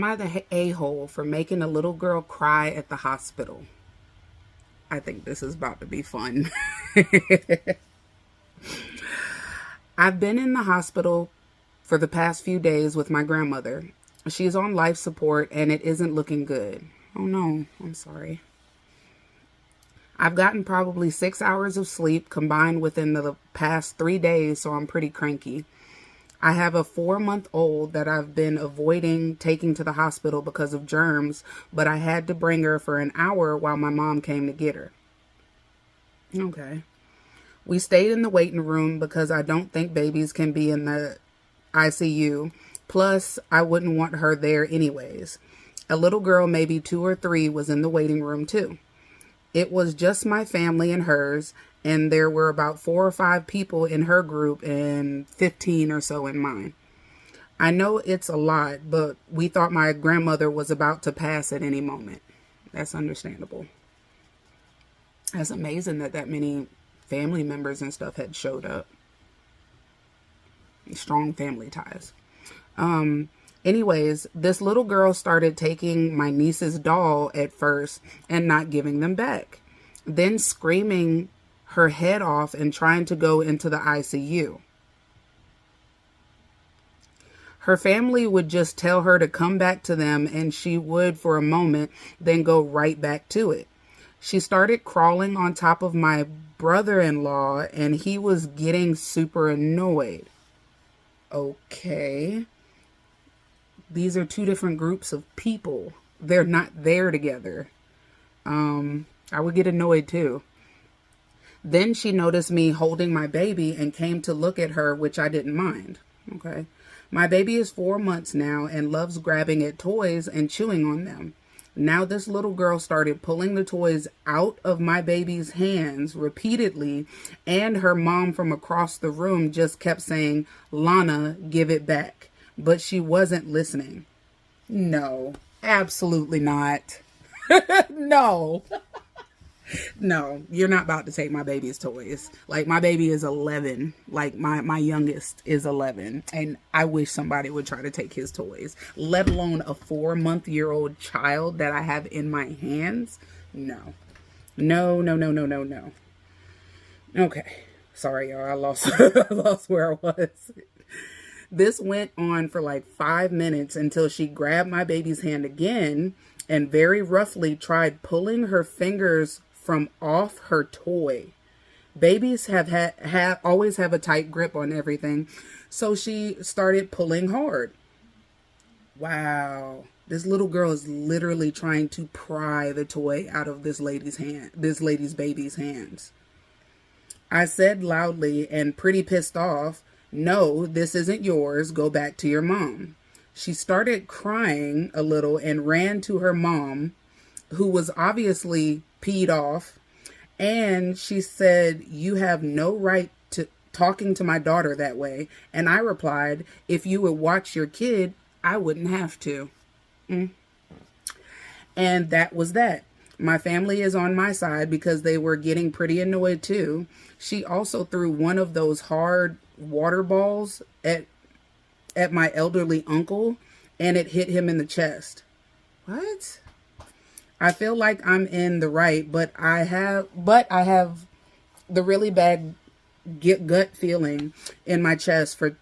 I the a-hole for making a little girl cry at the hospital? I think this is about to be fun. I've been in the hospital for the past few days with my grandmother. She's on life support and it isn't looking good. Oh no, I'm sorry. I've gotten probably 6 hours of sleep combined within the past 3 days, so I'm pretty cranky. I have a 4-month-old that I've been avoiding taking to the hospital because of germs, but I had to bring her for an hour while my mom came to get her. Okay. We stayed in the waiting room because I don't think babies can be in the ICU. Plus, I wouldn't want her there anyways. A little girl, maybe 2 or 3, was in the waiting room too. It was just my family and hers, and there were about 4 or 5 people in her group and 15 or so in mine. I know it's a lot, but we thought my grandmother was about to pass at any moment. That's understandable. That's amazing that that many family members and stuff had showed up. Strong family ties. Anyways, this little girl started taking my niece's doll at first and not giving them back. Then screaming her head off and trying to go into the ICU. Her family would just tell her to come back to them and she would for a moment, then go right back to it. She started crawling on top of my brother-in-law and he was getting super annoyed. Okay. These are 2 different groups of people. They're not there together. I would get annoyed too. Then she noticed me holding my baby and came to look at her, which I didn't mind. Okay. My baby is 4 months now and loves grabbing at toys and chewing on them. Now this little girl started pulling the toys out of my baby's hands repeatedly, and her mom from across the room just kept saying, "Lana, give it back." But she wasn't listening. No, absolutely not. No. No, you're not about to take my baby's toys. Like, my baby is 11. Like, my youngest is 11. And I wish somebody would try to take his toys. Let alone a 4-month-old child that I have in my hands. No. No, no, no, no, no, no. Okay. Sorry, y'all. I lost where I was. This went on for like 5 minutes until she grabbed my baby's hand again and very roughly tried pulling her fingers from off her toy. Babies have always have a tight grip on everything, so she started pulling hard. Wow, this little girl is literally trying to pry the toy out of this lady's baby's hands. I said loudly and pretty pissed off, "No, this isn't yours. Go back to your mom." She started crying a little and ran to her mom, who was obviously peed off. And she said, "You have no right to talking to my daughter that way." And I replied, "If you would watch your kid, I wouldn't have to." And that was that. My family is on my side because they were getting pretty annoyed too. She also threw one of those hard water balls at my elderly uncle, and it hit him in the chest. What? I feel like I'm in the right, but I have the really bad gut feeling in my chest for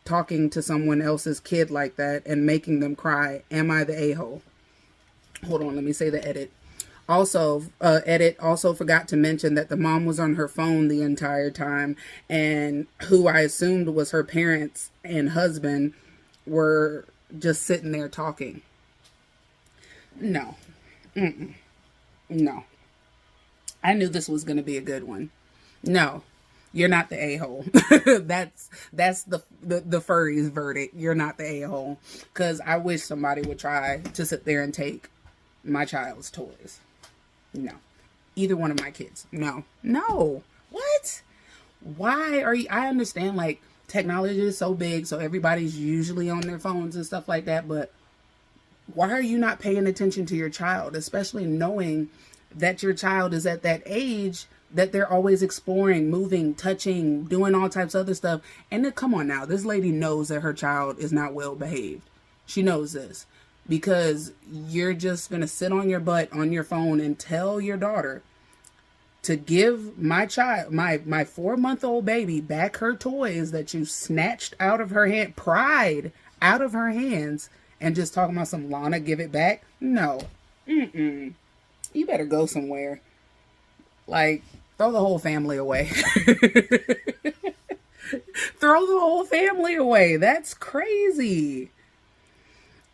talking to someone else's kid like that and making them cry. Am I the a-hole? Hold on, let me say the edit. Also, edit also forgot to mention that the mom was on her phone the entire time, and who I assumed was her parents and husband were just sitting there talking. No. No. I knew this was going to be a good one. No, you're not the a-hole. That's the furry's verdict. You're not the a-hole. Because I wish somebody would try to sit there and take my child's toys. No. Either one of my kids. No. No. What? Why are you... I understand, like, technology is so big, so everybody's usually on their phones and stuff like that, but why are you not paying attention to your child, especially knowing that your child is at that age that they're always exploring, moving, touching, doing all types of other stuff? And then, come on now, this lady knows that her child is not well behaved. She knows this. because you're just going to sit on your butt on your phone and tell your daughter to give my child, my 4-month-old baby, back her toys that you snatched out of her hand, pried out of her hands, and just talking about some Lana, give it back. No. You better go somewhere. Like, throw the whole family away. Throw the whole family away. That's crazy.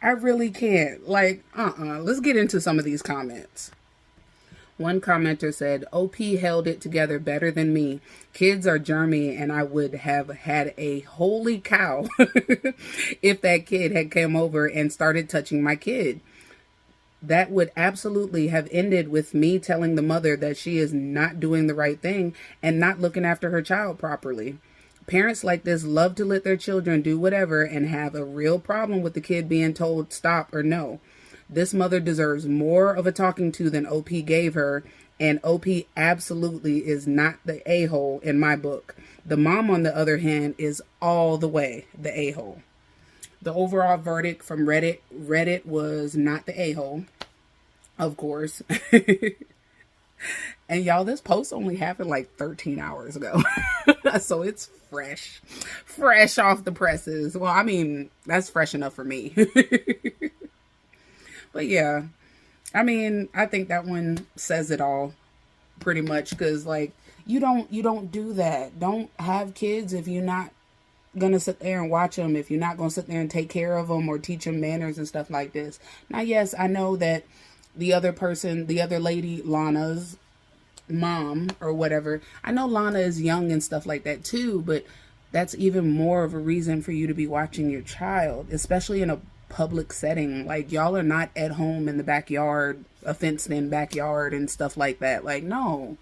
I really can't. Like, let's get into some of these comments. One commenter said, OP held it together better than me. Kids are germy, and I would have had a holy cow if that kid had come over and started touching my kid. That would absolutely have ended with me telling the mother that she is not doing the right thing and not looking after her child properly. Parents like this love to let their children do whatever and have a real problem with the kid being told stop or no. This mother deserves more of a talking to than OP gave her, and OP absolutely is not the a-hole in my book. The mom, on the other hand, is all the way the a-hole. The overall verdict from Reddit was not the a-hole, of course. And y'all, this post only happened like 13 hours ago. So it's fresh off the presses. Well, I mean, that's fresh enough for me. But yeah, I mean, I think that one says it all pretty much, because like, you don't do that. Don't have kids if you're not gonna sit there and watch them, if you're not gonna sit there and take care of them or teach them manners and stuff like this. Now, yes, I know that the other lady, Lana's mom or whatever, I know Lana is young and stuff like that too, but that's even more of a reason for you to be watching your child, especially in a public setting. Like, y'all are not at home in the backyard, a fenced-in backyard and stuff like that. Like, no.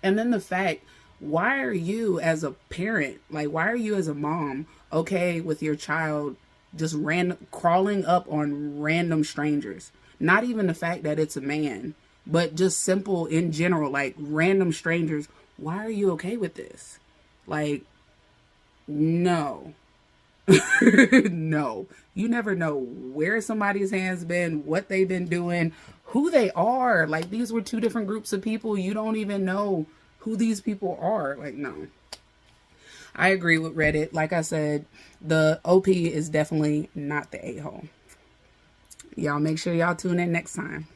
And then the fact, why are you as a parent, like, why are you as a mom okay with your child just crawling up on random strangers? Not even the fact that it's a man, but just simple in general, like random strangers. Why are you okay with this? Like, no. No. You never know where somebody's hands been, what they've been doing, who they are. Like, these were two different groups of people. You don't even know who these people are. Like, no. I agree with Reddit. Like I said, the OP is definitely not the a-hole. Y'all make sure y'all tune in next time.